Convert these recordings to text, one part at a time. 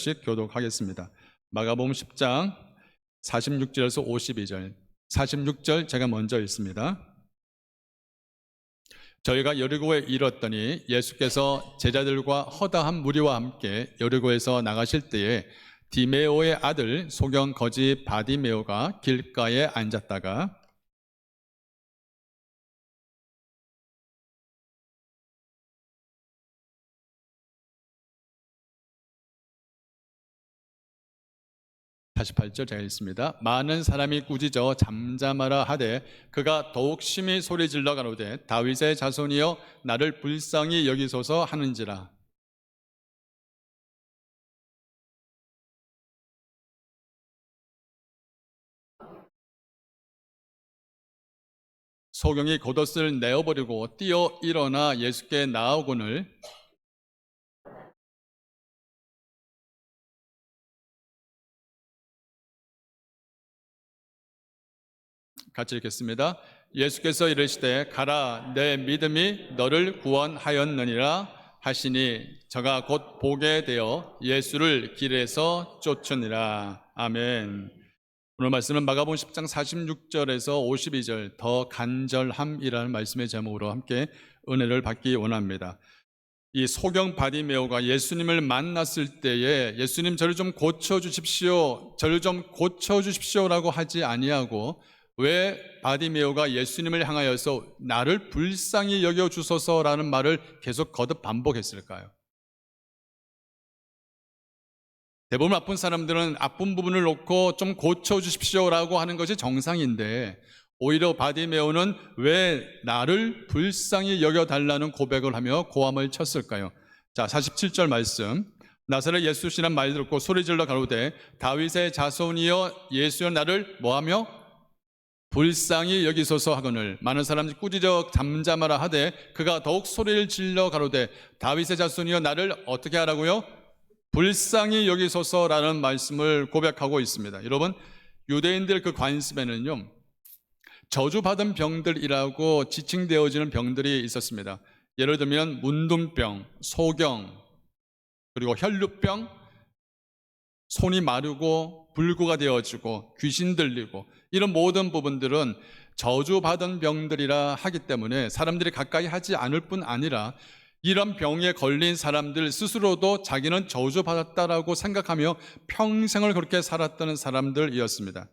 절씩 교독하겠습니다. 마가복음 10장 46절에서 52절. 46절 제가 먼저 읽습니다. 저희가 여리고에 이르렀더니 예수께서 제자들과 허다한 무리와 함께 여리고에서 나가실 때에 디메오의 아들 소경 거지 바디메오가 길가에 앉았다가 다시 8절 제가 읽습니다. 많은 사람이 꾸짖어 잠잠하라 하되 그가 더욱 심히 소리질러 가로되 다윗의 자손이여 나를 불쌍히 여기소서 하는지라. 소경이 겉옷을 내어버리고 뛰어 일어나 예수께 나아오거늘 같이 읽겠습니다. 예수께서 이르시되 가라 내 믿음이 너를 구원하였느니라 하시니 저가 곧 보게 되어 예수를 길에서 쫓으니라. 아멘. 오늘 말씀은 마가복음 10장 46절에서 52절 더 간절함이라는 말씀의 제목으로 함께 은혜를 받기 원합니다. 이 소경 바디메오가 예수님을 만났을 때에 예수님 저를 좀 고쳐주십시오, 저를 좀 고쳐주십시오라고 하지 아니하고 왜 바디메오가 예수님을 향하여서 나를 불쌍히 여겨주소서라는 말을 계속 거듭 반복했을까요? 대부분 아픈 사람들은 아픈 부분을 놓고 좀 고쳐주십시오라고 하는 것이 정상인데 오히려 바디메오는 왜 나를 불쌍히 여겨달라는 고백을 하며 고함을 쳤을까요? 자, 47절 말씀. 나사렛 예수시란 말 듣고 소리질러 가로되 다윗의 자손이여 예수여 나를 뭐하며 불쌍히 여기소서 하거늘 많은 사람들이 꾸짖어 잠잠하라 하되 그가 더욱 소리를 질러 가로되 다윗의 자손이여 나를 어떻게 하라고요? 불쌍히 여기소서라는 말씀을 고백하고 있습니다. 여러분, 유대인들 그 관습에는요 저주받은 병들이라고 지칭되어지는 병들이 있었습니다. 예를 들면 문둥병, 소경, 그리고 혈루병, 손이 마르고 불구가 되어지고 귀신 들리고 이런 모든 부분들은 저주받은 병들이라 하기 때문에 사람들이 가까이 하지 않을 뿐 아니라 이런 병에 걸린 사람들 스스로도 자기는 저주받았다라고 생각하며 평생을 그렇게 살았던 사람들이었습니다.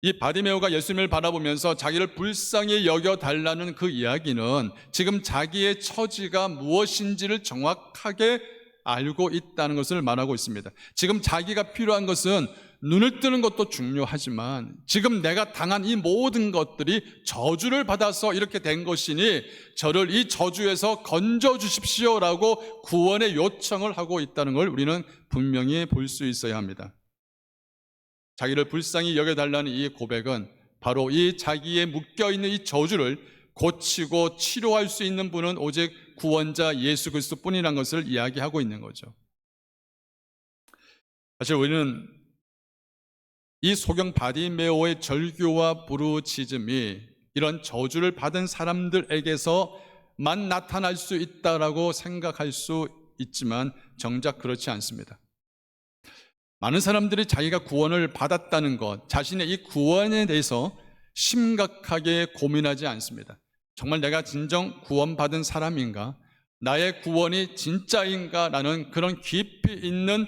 이 바디메오가 예수님을 바라보면서 자기를 불쌍히 여겨달라는 그 이야기는 지금 자기의 처지가 무엇인지를 정확하게 알고 있다는 것을 말하고 있습니다. 지금 자기가 필요한 것은 눈을 뜨는 것도 중요하지만 지금 내가 당한 이 모든 것들이 저주를 받아서 이렇게 된 것이니 저를 이 저주에서 건져주십시오라고 구원의 요청을 하고 있다는 걸 우리는 분명히 볼 수 있어야 합니다. 자기를 불쌍히 여겨달라는 이 고백은 바로 이 자기의 묶여있는 이 저주를 고치고 치료할 수 있는 분은 오직 구원자 예수 그리스도 뿐이라는 것을 이야기하고 있는 거죠. 사실 우리는 이 소경 바디메오의 절규와 부르짖음이 이런 저주를 받은 사람들에게서만 나타날 수 있다라고 생각할 수 있지만 정작 그렇지 않습니다. 많은 사람들이 자기가 구원을 받았다는 것, 자신의 이 구원에 대해서 심각하게 고민하지 않습니다. 정말 내가 진정 구원받은 사람인가? 나의 구원이 진짜인가? 라는 그런 깊이 있는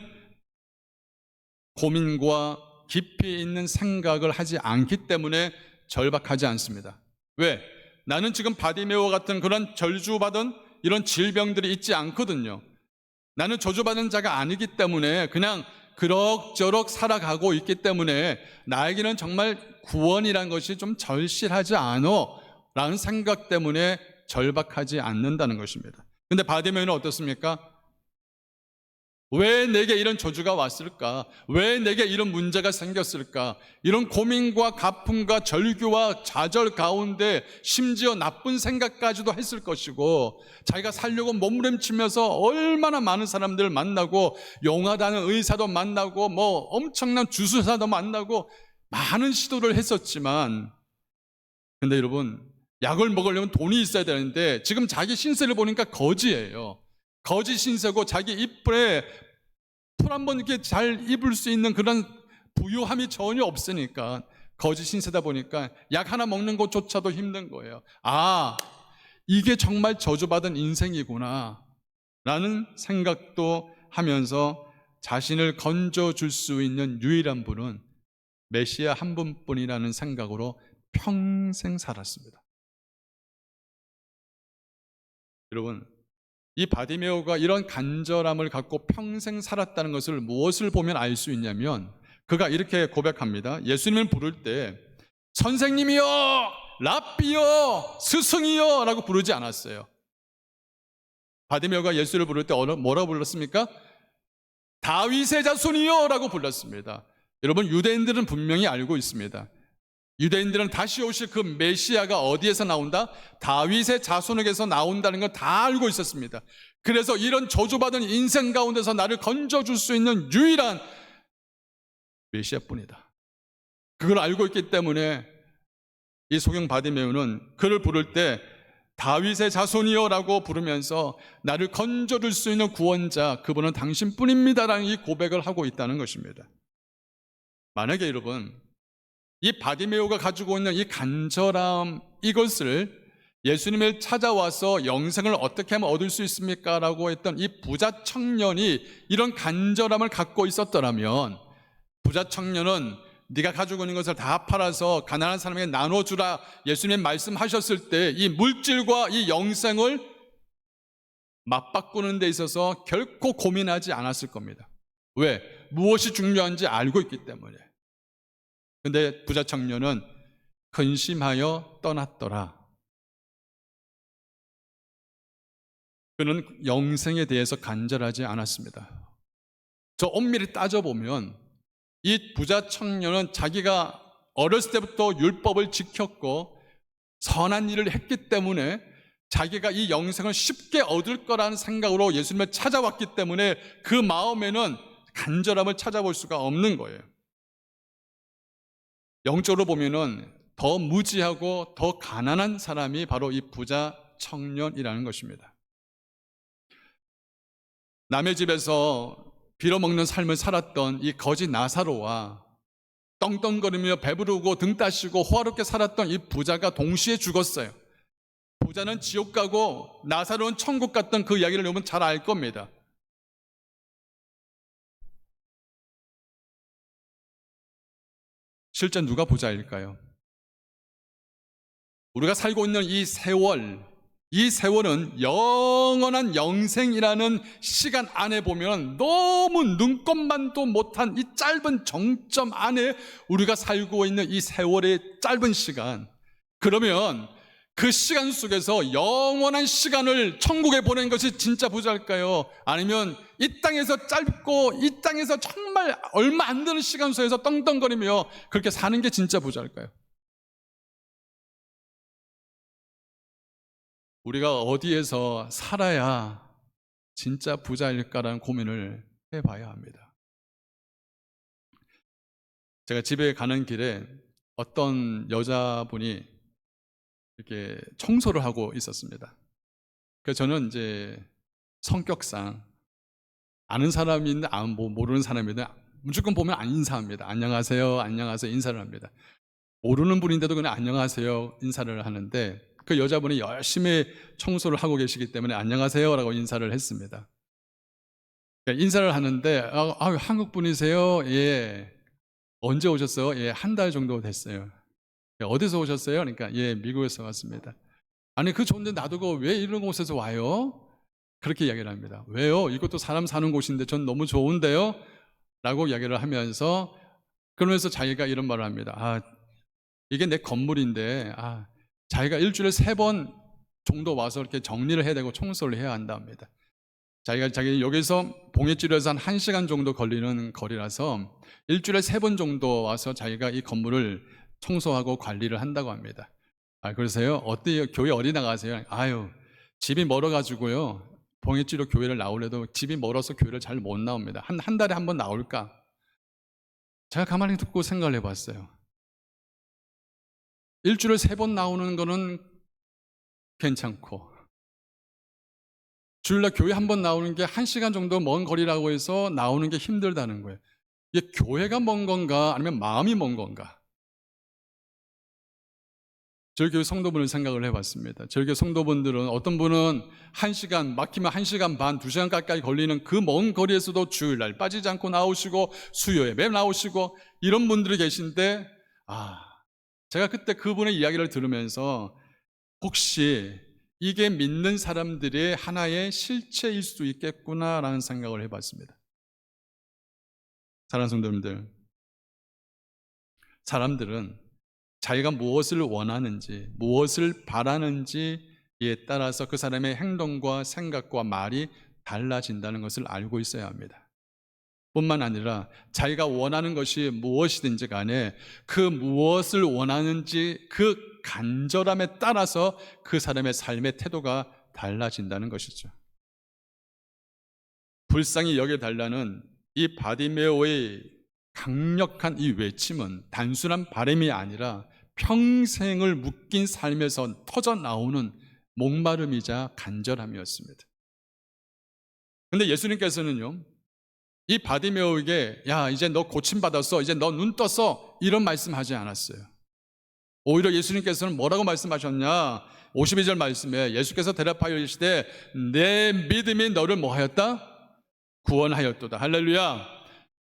고민과 깊이 있는 생각을 하지 않기 때문에 절박하지 않습니다. 왜? 나는 지금 바디메오 같은 그런 저주받은 이런 질병들이 있지 않거든요. 나는 저주받은 자가 아니기 때문에 그냥 그럭저럭 살아가고 있기 때문에 나에게는 정말 구원이란 것이 좀 절실하지 않아 라는 생각 때문에 절박하지 않는다는 것입니다. 근데 바디메오는 어떻습니까? 왜 내게 이런 저주가 왔을까? 왜 내게 이런 문제가 생겼을까? 이런 고민과 가품과 절규와 좌절 가운데 심지어 나쁜 생각까지도 했을 것이고 자기가 살려고 몸부림치면서 얼마나 많은 사람들을 만나고 용하다는 의사도 만나고 뭐 엄청난 주술사도 만나고 많은 시도를 했었지만 근데 여러분 약을 먹으려면 돈이 있어야 되는데 지금 자기 신세를 보니까 거지예요. 거짓 신세고 자기 이빨에 풀 한 번 이렇게 잘 입을 수 있는 그런 부유함이 전혀 없으니까, 거짓 신세다 보니까 약 하나 먹는 것조차도 힘든 거예요. 아, 이게 정말 저주받은 인생이구나 라는 생각도 하면서 자신을 건져줄 수 있는 유일한 분은 메시아 한 분뿐이라는 생각으로 평생 살았습니다. 여러분, 이 바디메오가 이런 간절함을 갖고 평생 살았다는 것을 무엇을 보면 알 수 있냐면, 그가 이렇게 고백합니다. 예수님을 부를 때 선생님이여, 랍비여, 스승이여 라고 부르지 않았어요. 바디메오가 예수를 부를 때 뭐라고 불렀습니까? 다윗의 자손이여 라고 불렀습니다. 여러분, 유대인들은 분명히 알고 있습니다. 유대인들은 다시 오실 그 메시아가 어디에서 나온다? 다윗의 자손에게서 나온다는 걸 다 알고 있었습니다. 그래서 이런 저주받은 인생 가운데서 나를 건져줄 수 있는 유일한 메시아뿐이다, 그걸 알고 있기 때문에 이 소경 바디메오는 그를 부를 때 다윗의 자손이여 라고 부르면서 나를 건져줄 수 있는 구원자, 그분은 당신뿐입니다라는 이 고백을 하고 있다는 것입니다. 만약에 여러분, 이 바디메오가 가지고 있는 이 간절함, 이것을 예수님을 찾아와서 영생을 어떻게 하면 얻을 수 있습니까? 라고 했던 이 부자 청년이 이런 간절함을 갖고 있었더라면, 부자 청년은 네가 가지고 있는 것을 다 팔아서 가난한 사람에게 나눠주라 예수님 말씀하셨을 때 이 물질과 이 영생을 맞바꾸는 데 있어서 결코 고민하지 않았을 겁니다. 왜? 무엇이 중요한지 알고 있기 때문에. 근데 부자 청년은 근심하여 떠났더라. 그는 영생에 대해서 간절하지 않았습니다. 저 엄밀히 따져보면 이 부자 청년은 자기가 어렸을 때부터 율법을 지켰고 선한 일을 했기 때문에 자기가 이 영생을 쉽게 얻을 거라는 생각으로 예수님을 찾아왔기 때문에 그 마음에는 간절함을 찾아볼 수가 없는 거예요. 영적으로 보면은 더 무지하고 더 가난한 사람이 바로 이 부자 청년이라는 것입니다. 남의 집에서 빌어먹는 삶을 살았던 이 거지 나사로와 떵떵거리며 배부르고 등 따시고 호화롭게 살았던 이 부자가 동시에 죽었어요. 부자는 지옥 가고 나사로는 천국 갔던 그 이야기를 여러분 잘 알 겁니다. 실제 누가 부자일까요? 우리가 살고 있는 이 세월은 영원한 영생이라는 시간 안에 보면 너무 눈꼽만도 못한 이 짧은 정점 안에 우리가 살고 있는 이 세월의 짧은 시간, 그러면 그 시간 속에서 영원한 시간을 천국에 보낸 것이 진짜 부자일까요? 아니면 이 땅에서 짧고 이 땅에서 정말 얼마 안 되는 시간 속에서 떵떵거리며 그렇게 사는 게 진짜 부자일까요? 우리가 어디에서 살아야 진짜 부자일까라는 고민을 해봐야 합니다. 제가 집에 가는 길에 어떤 여자분이 이렇게 청소를 하고 있었습니다. 그래서 저는 이제 성격상 아는 사람인데 모르는 사람인데 무조건 보면 안 인사합니다. 안녕하세요, 안녕하세요 인사를 합니다. 모르는 분인데도 그냥 안녕하세요 인사를 하는데, 그 여자분이 열심히 청소를 하고 계시기 때문에 안녕하세요 라고 인사를 했습니다. 인사를 하는데 한국 분이세요? 예. 언제 오셨어요? 예, 한 달 정도 됐어요. 어디서 오셨어요? 그러니까 예, 미국에서 왔습니다. 아니 그 좋은데 놔두고 왜 이런 곳에서 와요? 그렇게 이야기를 합니다. 왜요? 이것도 사람 사는 곳인데 전 너무 좋은데요? 라고 이야기를 하면서, 그러면서 자기가 이런 말을 합니다. 이게 내 건물인데 자기가 일주일에 3번 정도 와서 이렇게 정리를 해야 되고 청소를 해야 한답니다. 자기 여기서 봉해지로에서 한 1시간 정도 걸리는 거리라서 일주일에 3번 정도 와서 자기가 이 건물을 청소하고 관리를 한다고 합니다. 그러세요? 어때요? 교회 어디 나가세요? 집이 멀어가지고요. 봉해지로 교회를 나오려도 집이 멀어서 교회를 잘 못 나옵니다. 한 달에 한 번 나올까? 제가 가만히 듣고 생각을 해봤어요. 일주일에 3번 나오는 거는 괜찮고 주일날 교회 한 번 나오는 게 1시간 정도 먼 거리라고 해서 나오는 게 힘들다는 거예요. 이게 교회가 먼 건가 아니면 마음이 먼 건가? 저희 교회 성도분을 생각을 해봤습니다. 저희 교회 성도분들은 어떤 분은 1시간, 막히면 1시간 반, 2시간 가까이 걸리는 그 먼 거리에서도 주일날 빠지지 않고 나오시고 수요에 매일 나오시고 이런 분들이 계신데 제가 그때 그분의 이야기를 들으면서 혹시 이게 믿는 사람들의 하나의 실체일 수 있겠구나라는 생각을 해봤습니다. 사랑하는 성도님들, 사람들은 자기가 무엇을 원하는지, 무엇을 바라는지에 따라서 그 사람의 행동과 생각과 말이 달라진다는 것을 알고 있어야 합니다. 뿐만 아니라 자기가 원하는 것이 무엇이든지 간에 그 무엇을 원하는지 그 간절함에 따라서 그 사람의 삶의 태도가 달라진다는 것이죠. 불쌍히 여겨달라는 이 바디메오의 강력한 이 외침은 단순한 바람이 아니라 평생을 묶인 삶에서 터져나오는 목마름이자 간절함이었습니다. 그런데 예수님께서는요, 이 바디메오에게 야 이제 너 고침받았어, 이제 너 눈 떴어, 이런 말씀하지 않았어요. 오히려 예수님께서는 뭐라고 말씀하셨냐? 52절 말씀에 예수께서 대답하여 이르시되 내 믿음이 너를 뭐하였다? 구원하였도다. 할렐루야.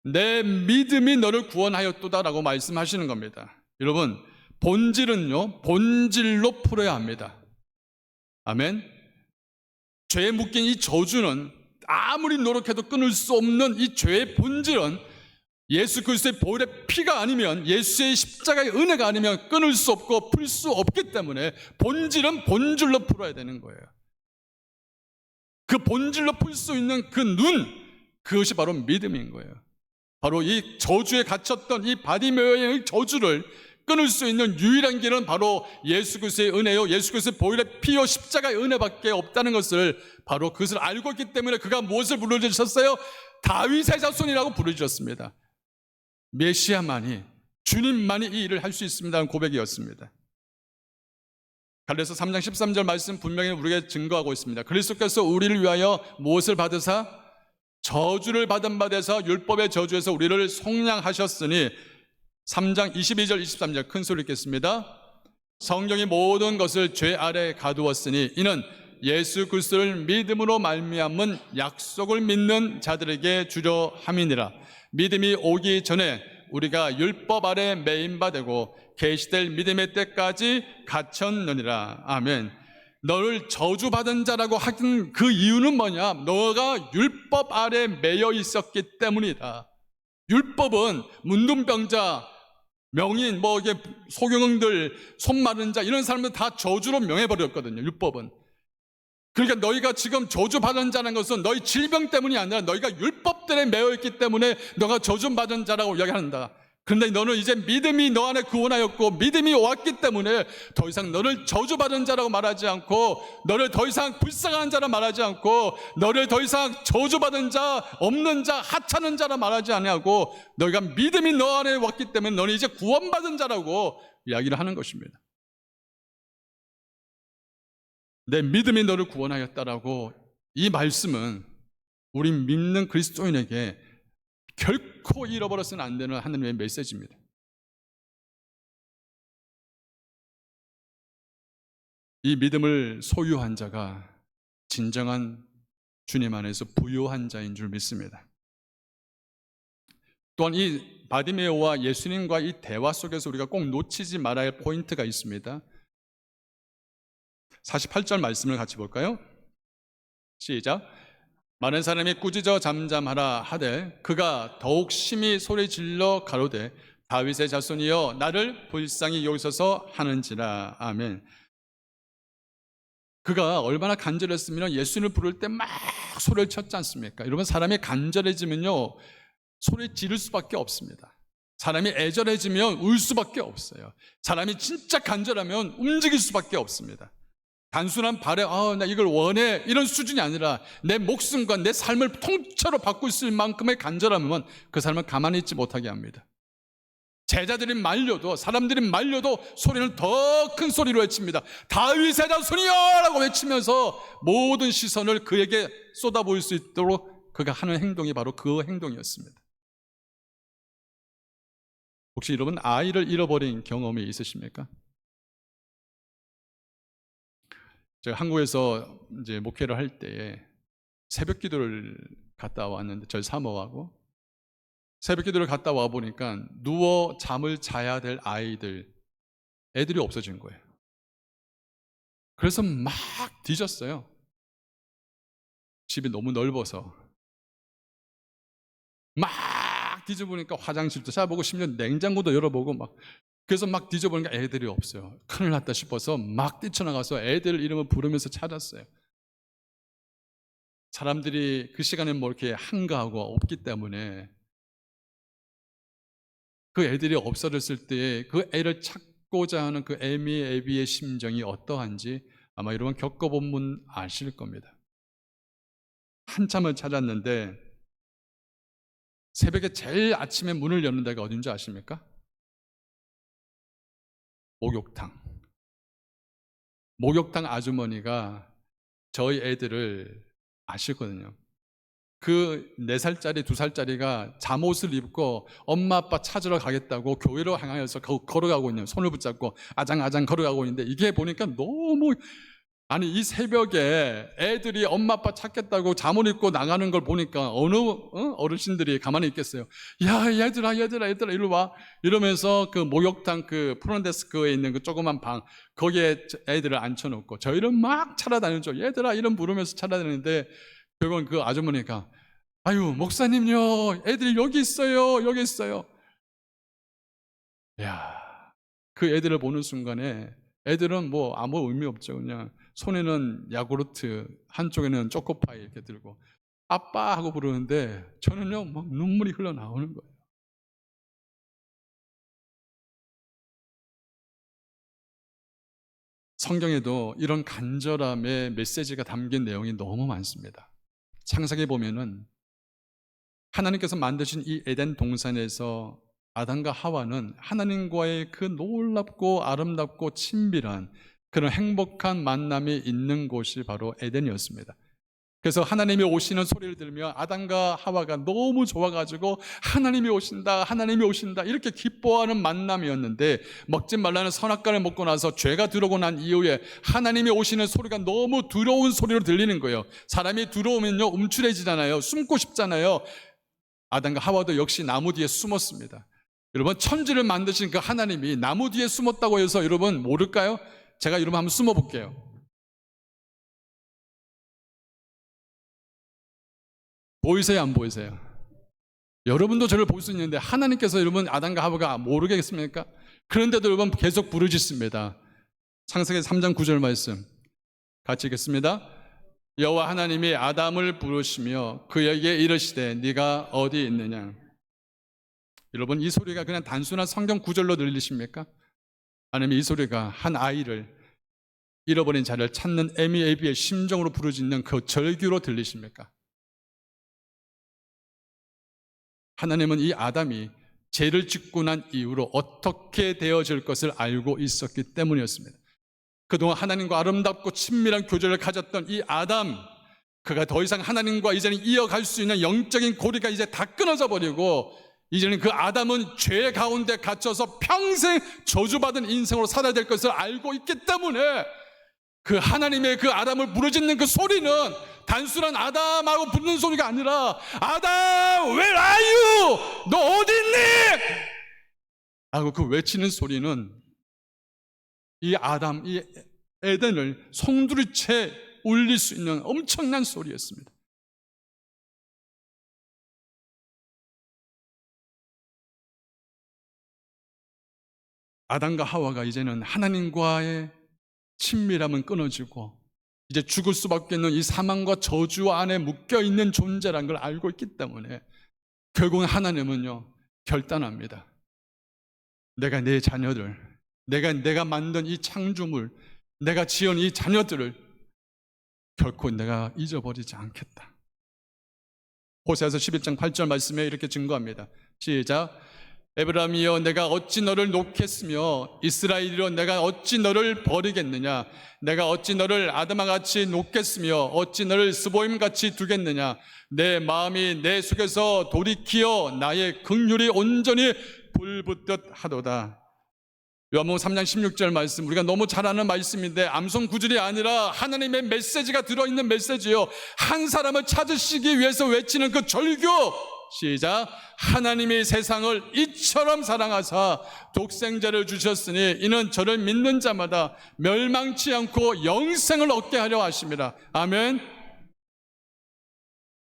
내 믿음이 너를 구원하였도다 라고 말씀하시는 겁니다. 여러분, 본질은요, 본질로 풀어야 합니다. 아멘. 죄에 묶인 이 저주는 아무리 노력해도 끊을 수 없는 이 죄의 본질은 예수 그리스도의 보혈의 피가 아니면, 예수의 십자가의 은혜가 아니면 끊을 수 없고 풀 수 없기 때문에 본질은 본질로 풀어야 되는 거예요. 그 본질로 풀 수 있는 그 눈, 그것이 바로 믿음인 거예요. 바로 이 저주에 갇혔던 이 바디메오의 저주를 끊을 수 있는 유일한 길은 바로 예수 그리스도의 은혜요, 예수 그리스도의 보혈의 피요 십자가의 은혜밖에 없다는 것을, 바로 그것을 알고 있기 때문에 그가 무엇을 불러주셨어요? 다윗의 자손이라고 부르셨습니다. 메시아만이, 주님만이 이 일을 할 수 있습니다는 고백이었습니다. 갈라디아서 3장 13절 말씀 분명히 우리에게 증거하고 있습니다. 그리스도께서 우리를 위하여 무엇을 받으사? 저주를 받은 바 되사 율법의 저주에서 우리를 속량하셨으니, 3장 22절 23절 큰 소리 읽겠습니다. 성경이 모든 것을 죄 아래 가두었으니 이는 예수 그리스도를 믿음으로 말미암은 약속을 믿는 자들에게 주려 함이니라. 믿음이 오기 전에 우리가 율법 아래 매인 바 되고 계시될 믿음의 때까지 갇혔느니라. 아멘. 너를 저주받은 자라고 하는 그 이유는 뭐냐? 너가 율법 아래 매여 있었기 때문이다. 율법은 문둥병자, 명인, 이게 소경들, 손 마른 자, 이런 사람들 다 저주로 명해버렸거든요. 율법은. 그러니까 너희가 지금 저주받은 자라는 것은 너희 질병 때문이 아니라 너희가 율법들에 매여있기 때문에 너가 저주받은 자라고 이야기한다. 그런데 너는 이제 믿음이 너 안에 구원하였고 믿음이 왔기 때문에 더 이상 너를 저주받은 자라고 말하지 않고, 너를 더 이상 불쌍한 자라 말하지 않고, 너를 더 이상 저주받은 자, 없는 자, 하찮은 자라 말하지 아니하고, 너희가 믿음이 너 안에 왔기 때문에 너는 이제 구원받은 자라고 이야기를 하는 것입니다. 내 믿음이 너를 구원하였다라고, 이 말씀은 우리 믿는 그리스도인에게 결코 잃어버려서는 안 되는 하나님의 메시지입니다. 이 믿음을 소유한 자가 진정한 주님 안에서 부요한 자인 줄 믿습니다. 또한 이 바디메오와 예수님과 이 대화 속에서 우리가 꼭 놓치지 말아야 할 포인트가 있습니다. 48절 말씀을 같이 볼까요? 시작. 많은 사람이 꾸짖어 잠잠하라 하되 그가 더욱 심히 소리 질러 가로되 다윗의 자손이여 나를 불쌍히 여기소서 하는지라. 아멘. 그가 얼마나 간절했으면 예수님을 부를 때 막 소리를 쳤지 않습니까? 여러분, 사람이 간절해지면요 소리 지를 수밖에 없습니다. 사람이 애절해지면 울 수밖에 없어요. 사람이 진짜 간절하면 움직일 수밖에 없습니다. 단순한 나 이걸 원해, 이런 수준이 아니라 내 목숨과 내 삶을 통째로 바꿀 수 있을 만큼의 간절함은 그 사람을 가만히 있지 못하게 합니다. 제자들이 말려도, 사람들이 말려도 소리는 더 큰 소리로 외칩니다. 다윗의 자손이여! 라고 외치면서 모든 시선을 그에게 쏟아부을 수 있도록 그가 하는 행동이 바로 그 행동이었습니다. 혹시 여러분 아이를 잃어버린 경험이 있으십니까? 제가 한국에서 이제 목회를 할 때에 새벽 기도를 갔다 왔는데, 저희 사모하고 새벽 기도를 갔다 와 보니까 누워 잠을 자야 될 애들이 없어진 거예요. 그래서 막 뒤졌어요. 집이 너무 넓어서 막 뒤져보니까 화장실도 찾아보고 심지어 냉장고도 열어보고 그래서 막 뒤져보니까 애들이 없어요. 큰일 났다 싶어서 막 뛰쳐나가서 애들 이름을 부르면서 찾았어요. 사람들이 그 시간에 뭐 이렇게 한가하고 없기 때문에 그 애들이 없어졌을 때 그 애를 찾고자 하는 그 애미애비의 심정이 어떠한지 아마 여러분 겪어본 분 아실 겁니다. 한참을 찾았는데 새벽에 제일 아침에 문을 여는 데가 어딘지 아십니까? 목욕탕 아주머니가 저희 애들을 아시거든요. 그 4살짜리, 2살짜리가 잠옷을 입고 엄마 아빠 찾으러 가겠다고 교회로 향하여서 걸어가고 있는, 손을 붙잡고 아장아장 걸어가고 있는데, 이게 보니까 너무, 아니 이 새벽에 애들이 엄마 아빠 찾겠다고 잠옷 입고 나가는 걸 보니까 어느 어르신들이 가만히 있겠어요. 야 얘들아 이리 와, 이러면서 그 목욕탕 그 프론데스크에 있는 그 조그만 방, 거기에 애들을 앉혀놓고 저희를 막 찾아다니죠. 얘들아 이름 부르면서 찾아다니는데, 결국은 그 아주머니가 아유 목사님요, 애들이 여기 있어요. 야, 그 애들을 보는 순간에 애들은 뭐 아무 의미 없죠. 그냥 손에는 야구르트, 한쪽에는 초코파이 이렇게 들고 아빠 하고 부르는데 저는요 막 눈물이 흘러나오는 거예요. 성경에도 이런 간절함의 메시지가 담긴 내용이 너무 많습니다. 창세기에 보면은 하나님께서 만드신 이 에덴 동산에서 아담과 하와는 하나님과의 그 놀랍고 아름답고 친밀한 그런 행복한 만남이 있는 곳이 바로 에덴이었습니다. 그래서 하나님이 오시는 소리를 들으며 아담과 하와가 너무 좋아가지고 하나님이 오신다 이렇게 기뻐하는 만남이었는데, 먹지 말라는 선악과를 먹고 나서 죄가 들어오고 난 이후에 하나님이 오시는 소리가 너무 두려운 소리로 들리는 거예요. 사람이 두려우면요 움츠러지잖아요. 숨고 싶잖아요. 아담과 하와도 역시 나무 뒤에 숨었습니다. 여러분, 천지를 만드신 그 하나님이 나무 뒤에 숨었다고 해서 여러분 모를까요? 제가 여러분 한번 숨어 볼게요. 보이세요, 안 보이세요? 여러분도 저를 볼 수 있는데 하나님께서 여러분 아담과 하와가 모르겠습니까? 그런데도 여러분 계속 부르짖습니다. 창세기 3장 9절 말씀 같이 읽겠습니다. 여호와 하나님이 아담을 부르시며 그에게 이르시되 네가 어디 있느냐. 여러분, 이 소리가 그냥 단순한 성경 구절로 들리십니까? 아니면 이 소리가 한 아이를, 잃어버린 자를 찾는 애미애비의 심정으로 부르짖는 그 절규로 들리십니까? 하나님은 이 아담이 죄를 짓고 난 이후로 어떻게 되어질 것을 알고 있었기 때문이었습니다. 그동안 하나님과 아름답고 친밀한 교제를 가졌던 이 아담, 그가 더 이상 하나님과 이제는 이어갈 수 있는 영적인 고리가 이제 다 끊어져 버리고, 이제는 그 아담은 죄 가운데 갇혀서 평생 저주받은 인생으로 살아야 될 것을 알고 있기 때문에 그 하나님의 그 아담을 부르짖는 그 소리는 단순한 아담하고 부르는 소리가 아니라 아담 where are you? 너 어디 있니? 하고 그 외치는 소리는 이 아담, 이 에덴을 송두리째 울릴 수 있는 엄청난 소리였습니다. 아담과 하와가 이제는 하나님과의 친밀함은 끊어지고 이제 죽을 수밖에 없는 이 사망과 저주 안에 묶여있는 존재란 걸 알고 있기 때문에 결국은 하나님은요 결단합니다. 내가 내 자녀들, 내가 만든 이 창조물, 내가 지은 이 자녀들을 결코 내가 잊어버리지 않겠다. 호세아서 11장 8절 말씀에 이렇게 증거합니다. 시작. 에브라임이여 내가 어찌 너를 놓겠으며 이스라엘이여 내가 어찌 너를 버리겠느냐. 내가 어찌 너를 아드마같이 놓겠으며 어찌 너를 스보임같이 두겠느냐. 내 마음이 내 속에서 돌이키어 나의 긍휼이 온전히 불붙듯 하도다. 요한복음 3장 16절 말씀, 우리가 너무 잘 아는 말씀인데 암송 구절이 아니라 하나님의 메시지가 들어있는 메시지요. 한 사람을 찾으시기 위해서 외치는 그 절규. 시작. 하나님이 세상을 이처럼 사랑하사 독생자를 주셨으니 이는 저를 믿는 자마다 멸망치 않고 영생을 얻게 하려 하심이라. 아멘.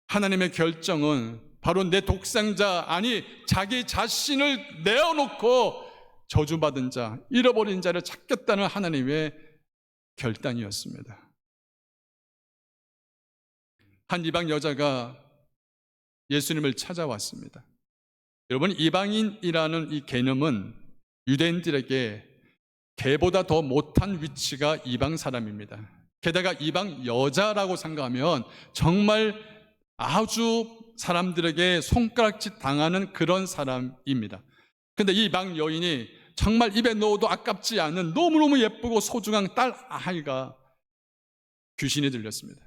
하나님의 결정은 바로 내 독생자, 아니 자기 자신을 내어놓고 저주받은 자, 잃어버린 자를 찾겠다는 하나님의 결단이었습니다. 한 이방 여자가 예수님을 찾아왔습니다. 여러분, 이방인이라는 이 개념은 유대인들에게 개보다 더 못한 위치가 이방 사람입니다. 게다가 이방 여자라고 생각하면 정말 아주 사람들에게 손가락질 당하는 그런 사람입니다. 근데 이 이방 여인이 정말 입에 넣어도 아깝지 않은 너무너무 예쁘고 소중한 딸 아이가 귀신이 들렸습니다.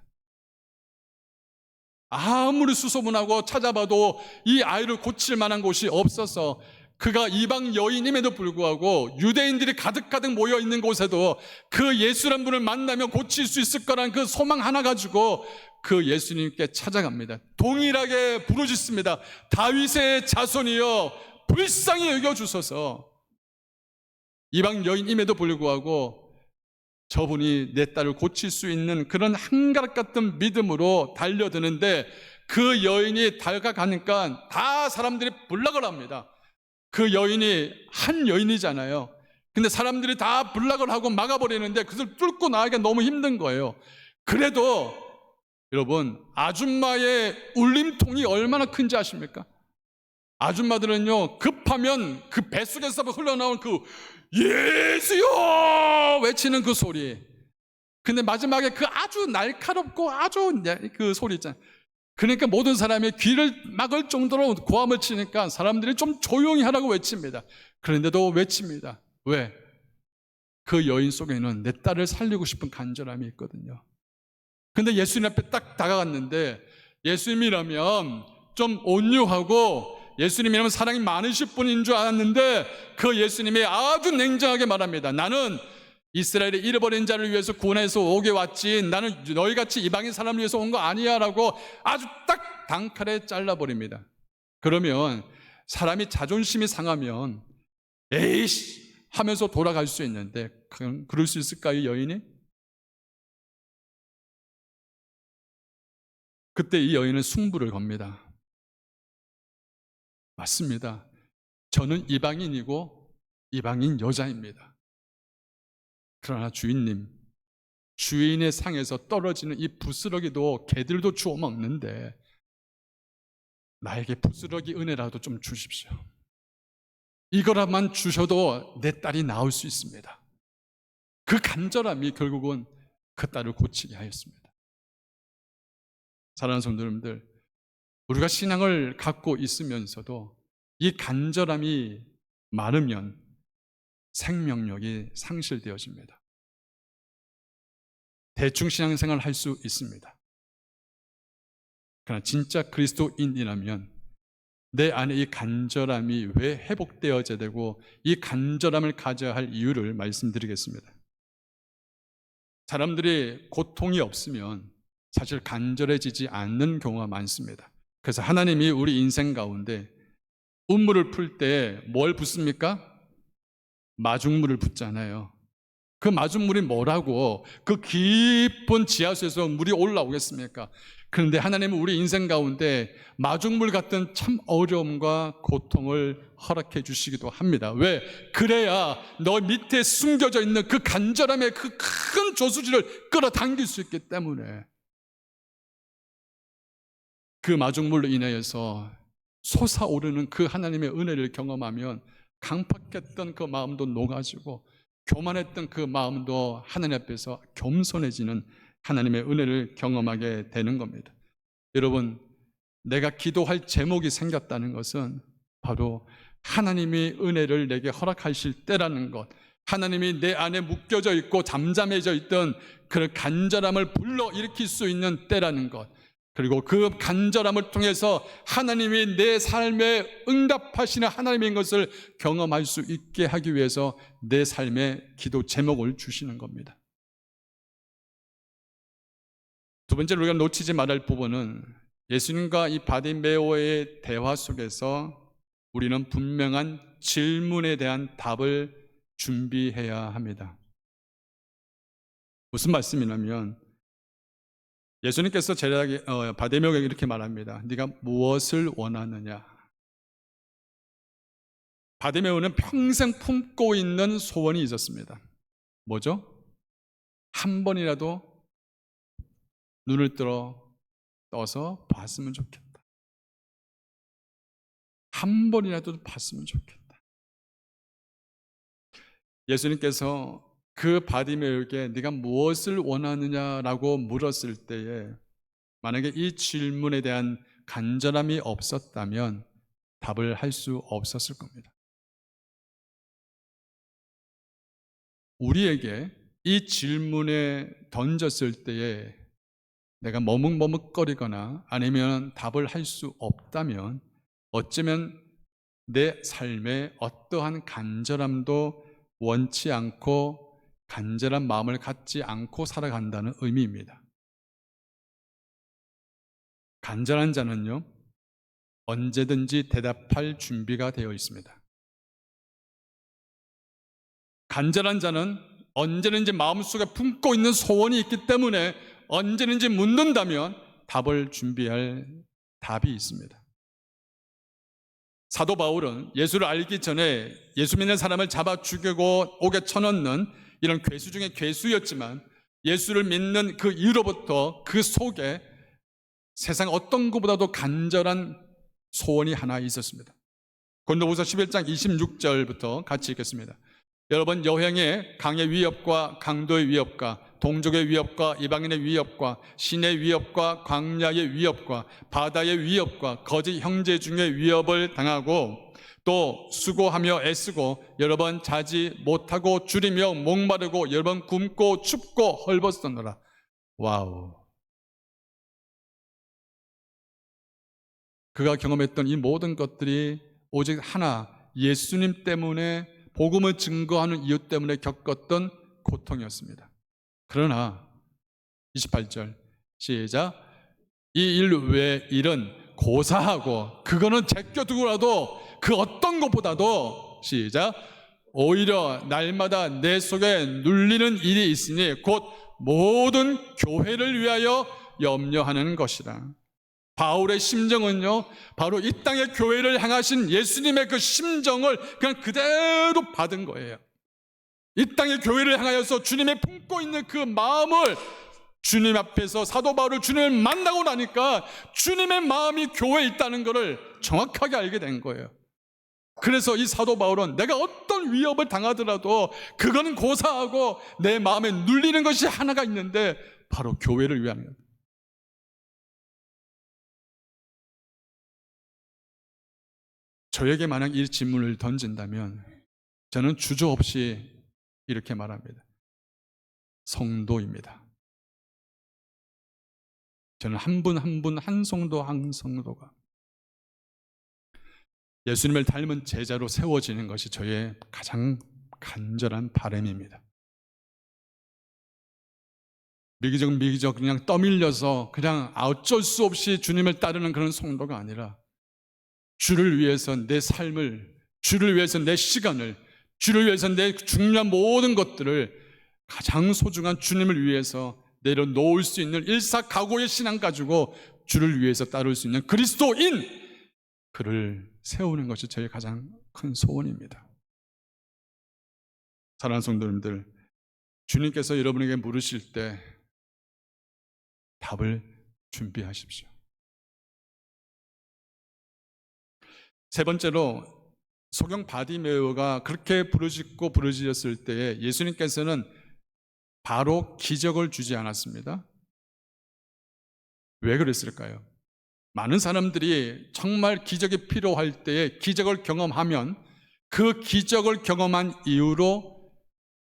아무리 수소문하고 찾아봐도 이 아이를 고칠 만한 곳이 없어서 그가 이방 여인임에도 불구하고 유대인들이 가득가득 모여 있는 곳에도 그 예수란 분을 만나면 고칠 수 있을 거란 그 소망 하나 가지고 그 예수님께 찾아갑니다. 동일하게 부르짖습니다. 다윗의 자손이여 불쌍히 여겨주소서. 이방 여인임에도 불구하고 저분이 내 딸을 고칠 수 있는 그런 한가락 같은 믿음으로 달려드는데 그 여인이 다가가니까 다 사람들이 불락을 합니다. 그 여인이 한 여인이잖아요. 근데 사람들이 다 불락을 하고 막아버리는데 그것을 뚫고 나가기가 너무 힘든 거예요. 그래도 여러분, 아줌마의 울림통이 얼마나 큰지 아십니까? 아줌마들은요, 급하면 그 뱃속에서 흘러나온 그 예수요 외치는 그 소리. 근데 마지막에 그 아주 날카롭고 아주 그 소리 있잖아요. 그러니까 모든 사람이 귀를 막을 정도로 고함을 치니까 사람들이 좀 조용히 하라고 외칩니다. 그런데도 외칩니다. 왜? 그 여인 속에는 내 딸을 살리고 싶은 간절함이 있거든요. 근데 예수님 앞에 딱 다가갔는데 예수님이라면 좀 온유하고 예수님이라면 사랑이 많으실 분인 줄 알았는데 그 예수님이 아주 냉정하게 말합니다. 나는 이스라엘의 잃어버린 자를 위해서 구원해서 오게 왔지 나는 너희같이 이방인 사람을 위해서 온 거 아니야 라고 아주 딱 단칼에 잘라버립니다. 그러면 사람이 자존심이 상하면 에이씨 하면서 돌아갈 수 있는데 그럴 수 있을까요, 여인이? 그때 이 여인은 승부를 겁니다. 맞습니다. 저는 이방인이고 이방인 여자입니다. 그러나 주인님, 주인의 상에서 떨어지는 이 부스러기도 개들도 주워 먹는데 나에게 부스러기 은혜라도 좀 주십시오. 이거라만 주셔도 내 딸이 나을 수 있습니다. 그 간절함이 결국은 그 딸을 고치게 하였습니다. 사랑하는 성도 여러분들, 우리가 신앙을 갖고 있으면서도 이 간절함이 마르면 생명력이 상실되어집니다. 대충 신앙생활을 할 수 있습니다. 그러나 진짜 그리스도인이라면 내 안에 이 간절함이 왜 회복되어져야 되고 이 간절함을 가져야 할 이유를 말씀드리겠습니다. 사람들이 고통이 없으면 사실 간절해지지 않는 경우가 많습니다. 그래서 하나님이 우리 인생 가운데 운물을 풀 때 뭘 붓습니까? 마중물을 붓잖아요. 그 마중물이 뭐라고 그 깊은 지하수에서 물이 올라오겠습니까? 그런데 하나님은 우리 인생 가운데 마중물 같은 참 어려움과 고통을 허락해 주시기도 합니다. 왜? 그래야 너 밑에 숨겨져 있는 그 간절함의 그 큰 저수지를 끌어당길 수 있기 때문에 그 마중물로 인하여서 솟아오르는 그 하나님의 은혜를 경험하면 강팍했던 그 마음도 녹아지고 교만했던 그 마음도 하나님 앞에서 겸손해지는 하나님의 은혜를 경험하게 되는 겁니다. 여러분, 내가 기도할 제목이 생겼다는 것은 바로 하나님이 은혜를 내게 허락하실 때라는 것, 하나님이 내 안에 묶여져 있고 잠잠해져 있던 그런 간절함을 불러일으킬 수 있는 때라는 것, 그리고 그 간절함을 통해서 하나님이 내 삶에 응답하시는 하나님인 것을 경험할 수 있게 하기 위해서 내 삶의 기도 제목을 주시는 겁니다. 두 번째로 우리가 놓치지 말할 부분은 예수님과 이 바디메오의 대화 속에서 우리는 분명한 질문에 대한 답을 준비해야 합니다. 무슨 말씀이냐면 예수님께서 바디메오에게 이렇게 말합니다. 네가 무엇을 원하느냐? 바디메오는 평생 품고 있는 소원이 있었습니다. 뭐죠? 한 번이라도 눈을 떠서 봤으면 좋겠다. 한 번이라도 봤으면 좋겠다. 예수님께서 그 바디메오에게 네가 무엇을 원하느냐라고 물었을 때에 만약에 이 질문에 대한 간절함이 없었다면 답을 할 수 없었을 겁니다. 우리에게 이 질문에 던졌을 때에 내가 머뭇머뭇거리거나 아니면 답을 할 수 없다면 어쩌면 내 삶에 어떠한 간절함도 원치 않고 간절한 마음을 갖지 않고 살아간다는 의미입니다. 간절한 자는요, 언제든지 대답할 준비가 되어 있습니다. 간절한 자는 언제든지 마음속에 품고 있는 소원이 있기 때문에 언제든지 묻는다면 답을 준비할 답이 있습니다. 사도 바울은 예수를 알기 전에 예수 믿는 사람을 잡아 죽이고 옥에 쳐넣는 이런 괴수 중에 괴수였지만 예수를 믿는 그 이후로부터 그 속에 세상 어떤 것보다도 간절한 소원이 하나 있었습니다. 고린도후서 11장 26절부터 같이 읽겠습니다. 여러분, 여행의 강의 위협과 강도의 위협과 동족의 위협과 이방인의 위협과 신의 위협과 광야의 위협과 바다의 위협과 거짓 형제 중의 위협을 당하고 또 수고하며 애쓰고 여러 번 자지 못하고 줄이며 목마르고 여러 번 굶고 춥고 헐벗었노라. 와우. 그가 경험했던 이 모든 것들이 오직 하나, 예수님 때문에 복음을 증거하는 이유 때문에 겪었던 고통이었습니다. 그러나 28절 시작. 이 일 외의 일은 고사하고 그거는 제껴두고라도 그 어떤 것보다도 시작. 오히려 날마다 내 속에 눌리는 일이 있으니 곧 모든 교회를 위하여 염려하는 것이라. 바울의 심정은요, 바로 이 땅의 교회를 향하신 예수님의 그 심정을 그냥 그대로 받은 거예요. 이 땅의 교회를 향하여서 주님이 품고 있는 그 마음을 주님 앞에서 사도 바울을 주님을 만나고 나니까 주님의 마음이 교회에 있다는 것을 정확하게 알게 된 거예요. 그래서 이 사도 바울은 내가 어떤 위협을 당하더라도 그건 고사하고 내 마음에 눌리는 것이 하나가 있는데 바로 교회를 위한 것. 저에게 만약 이 질문을 던진다면 저는 주저없이 이렇게 말합니다. 성도입니다. 저는 한 분 한 분 한 성도 한 성도가 예수님을 닮은 제자로 세워지는 것이 저의 가장 간절한 바람입니다. 미기적 그냥 떠밀려서 그냥 어쩔 수 없이 주님을 따르는 그런 성도가 아니라 주를 위해서 내 삶을, 주를 위해서 내 시간을, 주를 위해서 내 중요한 모든 것들을 가장 소중한 주님을 위해서 내려놓을 수 있는 일사각오의 신앙 가지고 주를 위해서 따를 수 있는 그리스도인, 그를 세우는 것이 저의 가장 큰 소원입니다. 사랑하는 성도님들, 주님께서 여러분에게 물으실 때 답을 준비하십시오. 세 번째로 소경 바디메오가 그렇게 부르짖었을 때에 예수님께서는 바로 기적을 주지 않았습니다. 왜 그랬을까요? 많은 사람들이 정말 기적이 필요할 때에 기적을 경험하면 그 기적을 경험한 이후로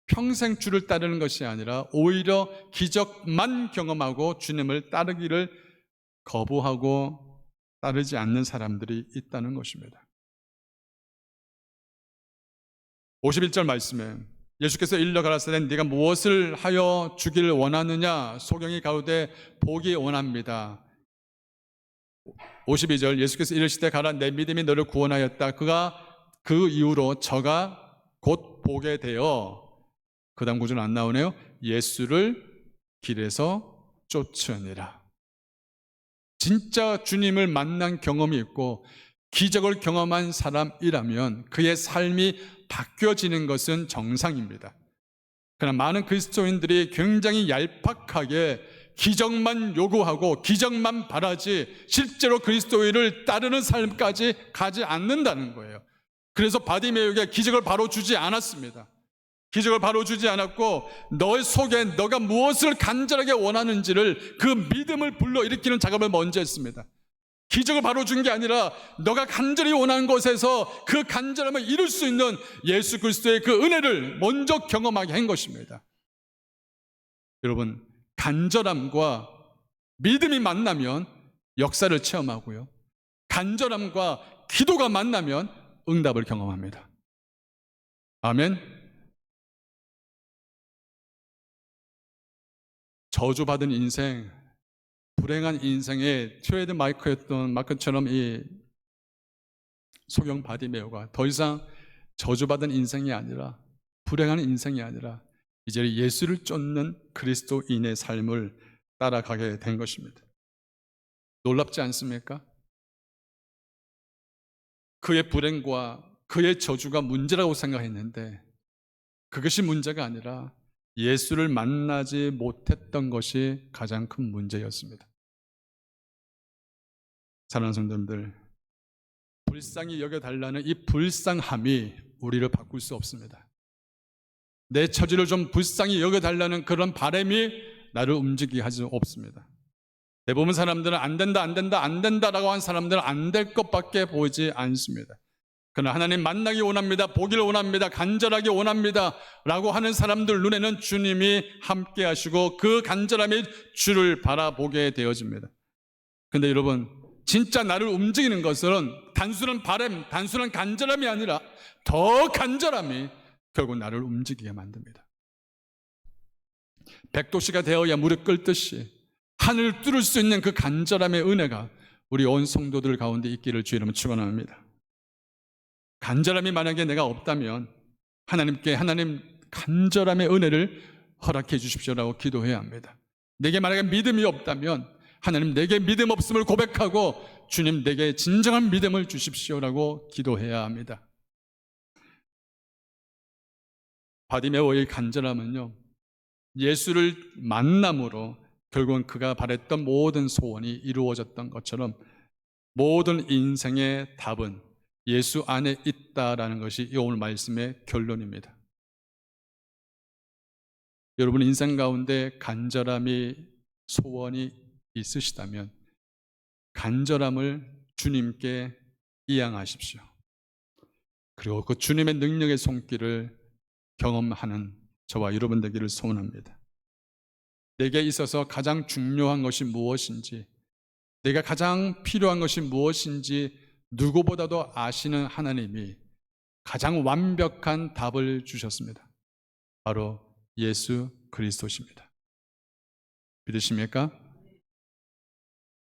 평생 주를 따르는 것이 아니라 오히려 기적만 경험하고 주님을 따르기를 거부하고 따르지 않는 사람들이 있다는 것입니다. 51절 말씀에 예수께서 일러 가라사대 네가 무엇을 하여 주기를 원하느냐 소경이 가로되 보기 원합니다. 52절 예수께서 이르시되 가라 내 믿음이 너를 구원하였다. 그가 그 이후로 저가 곧 보게 되어 그 다음 구절은 안 나오네요. 예수를 길에서 쫓으니라. 진짜 주님을 만난 경험이 있고 기적을 경험한 사람이라면 그의 삶이 바뀌어지는 것은 정상입니다. 그러나 많은 그리스도인들이 굉장히 얄팍하게 기적만 요구하고 기적만 바라지 실제로 그리스도인을 따르는 삶까지 가지 않는다는 거예요. 그래서 바디메오에게 기적을 바로 주지 않았습니다. 기적을 바로 주지 않았고 너의 속에 너가 무엇을 간절하게 원하는지를 그 믿음을 불러일으키는 작업을 먼저 했습니다. 기적을 바로 준 게 아니라 너가 간절히 원하는 곳에서 그 간절함을 이룰 수 있는 예수 그리스도의 그 은혜를 먼저 경험하게 한 것입니다. 여러분, 간절함과 믿음이 만나면 역사를 체험하고요, 간절함과 기도가 만나면 응답을 경험합니다. 아멘. 저주받은 인생, 불행한 인생의 트레이드 마크였던 마크처럼 이 소경 바디메오가 더 이상 저주받은 인생이 아니라, 불행한 인생이 아니라 이제 예수를 쫓는 그리스도인의 삶을 따라가게 된 것입니다. 놀랍지 않습니까? 그의 불행과 그의 저주가 문제라고 생각했는데 그것이 문제가 아니라 예수를 만나지 못했던 것이 가장 큰 문제였습니다. 사랑하는 성도님들, 불쌍히 여겨달라는 이 불쌍함이 우리를 바꿀 수 없습니다. 내 처지를 좀 불쌍히 여겨달라는 그런 바람이 나를 움직이게 하지 없습니다. 대부분 사람들은 안 된다라고 한 사람들은 안 될 것밖에 보이지 않습니다. 그러나 하나님 만나기 원합니다, 보기를 원합니다, 간절하게 원합니다 라고 하는 사람들 눈에는 주님이 함께 하시고 그 간절함이 주를 바라보게 되어집니다. 그런데 여러분, 진짜 나를 움직이는 것은 단순한 바람, 단순한 간절함이 아니라 더 간절함이 결국 나를 움직이게 만듭니다. 백도시가 되어야 무릎 꿇듯이 하늘을 뚫을 수 있는 그 간절함의 은혜가 우리 온 성도들 가운데 있기를 주의 이름으로 축원합니다. 간절함이 만약에 내가 없다면 하나님께 하나님 간절함의 은혜를 허락해 주십시오라고 기도해야 합니다. 내게 만약에 믿음이 없다면 하나님 내게 믿음 없음을 고백하고 주님 내게 진정한 믿음을 주십시오라고 기도해야 합니다. 바디메오의 간절함은요, 예수를 만남으로 결국은 그가 바랬던 모든 소원이 이루어졌던 것처럼 모든 인생의 답은 예수 안에 있다라는 것이 이 오늘 말씀의 결론입니다. 여러분 인생 가운데 간절함이 소원이 있으시다면 간절함을 주님께 이양하십시오. 그리고 그 주님의 능력의 손길을 경험하는 저와 여러분 되기를 소원합니다. 내게 있어서 가장 중요한 것이 무엇인지, 내가 가장 필요한 것이 무엇인지 누구보다도 아시는 하나님이 가장 완벽한 답을 주셨습니다. 바로 예수 그리스도십니다. 믿으십니까?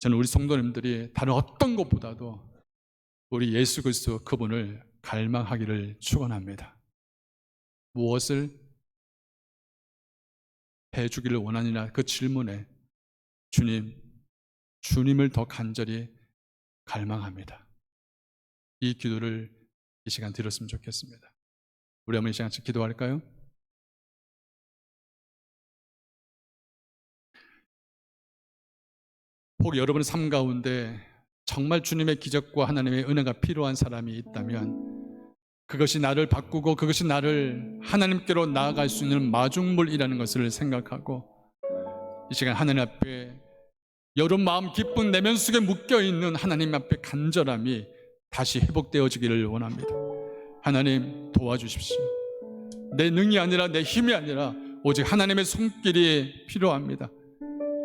저는 우리 성도님들이 다른 어떤 것보다도 우리 예수 그리스도 그분을 갈망하기를 축원합니다. 무엇을 해주기를 원하느냐 그 질문에 주님을 더 간절히 갈망합니다. 이 기도를 이 시간 드렸으면 좋겠습니다. 우리 한번 이 시간 같이 기도할까요? 혹 여러분의 삶 가운데 정말 주님의 기적과 하나님의 은혜가 필요한 사람이 있다면 그것이 나를 바꾸고 그것이 나를 하나님께로 나아갈 수 있는 마중물이라는 것을 생각하고 이 시간 하나님 앞에 여름 마음 깊은 내면 속에 묶여있는 하나님 앞에 간절함이 다시 회복되어지기를 원합니다. 하나님 도와주십시오. 내 능이 아니라 내 힘이 아니라 오직 하나님의 손길이 필요합니다.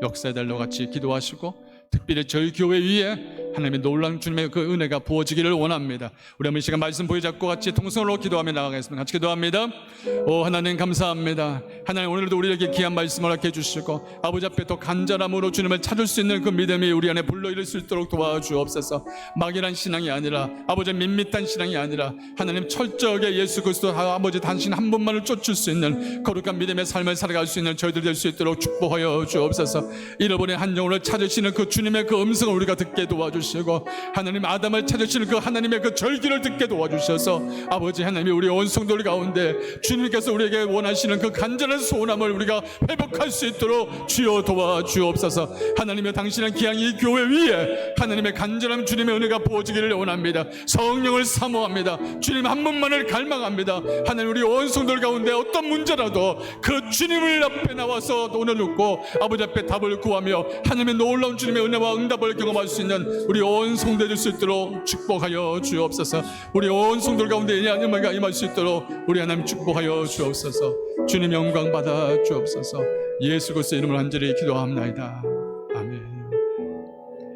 역사해달라고 같이 기도하시고, 특별히 저희 교회 위에 하나님의 놀라운 주님의 그 은혜가 부어지기를 원합니다. 우리 한번 이 시간 말씀 보여잡고 같이 통성으로 기도하며 나아가겠습니다. 같이 기도합니다. 오 하나님 감사합니다. 하나님 오늘도 우리에게 귀한 말씀을 하게 해주시고, 아버지 앞에 또 간절함으로 주님을 찾을 수 있는 그 믿음이 우리 안에 불러일을 수 있도록 도와주옵소서. 막연한 신앙이 아니라, 아버지 밋밋한 신앙이 아니라, 하나님 철저하게 예수 그리스도 아버지 당신 한 분만을 쫓을 수 있는 거룩한 믿음의 삶을 살아갈 수 있는 저희들 될 수 있도록 축복하여 주옵소서. 잃어버린 한 영혼을 찾으시는 그 주님의 그 음성을 우리가 듣게 도와주시고, 하나님 아담을 찾으시는 그 하나님의 그 절기를 듣게 도와주셔서, 아버지 하나님이 우리 온 성도들 가운데 주님께서 우리에게 원하시는 그 간절한 소원함을 우리가 회복할 수 있도록 주여 도와주옵소서. 하나님의 당신의 귀한 이 교회 위에 하나님의 간절한 주님의 은혜가 부어지기를 원합니다. 성령을 사모합니다. 주님 한 분만을 갈망합니다. 하나님 우리 온 성도들 가운데 어떤 문제라도 그 주님을 앞에 나와서 오늘 놓고 아버지 앞에 답을 구하며 하나님의 놀라운 주님의 은혜와 응답을 경험할 수 있는 우리 온 성도들 될 수 있도록 축복하여 주옵소서. 우리 온 성도들 가운데 은혜가 임할 수 있도록 우리 하나님 축복하여 주옵소서. 주님 영광 받아 주옵소서. 예수 그리스도의 이름으로 간절히 기도합나이다.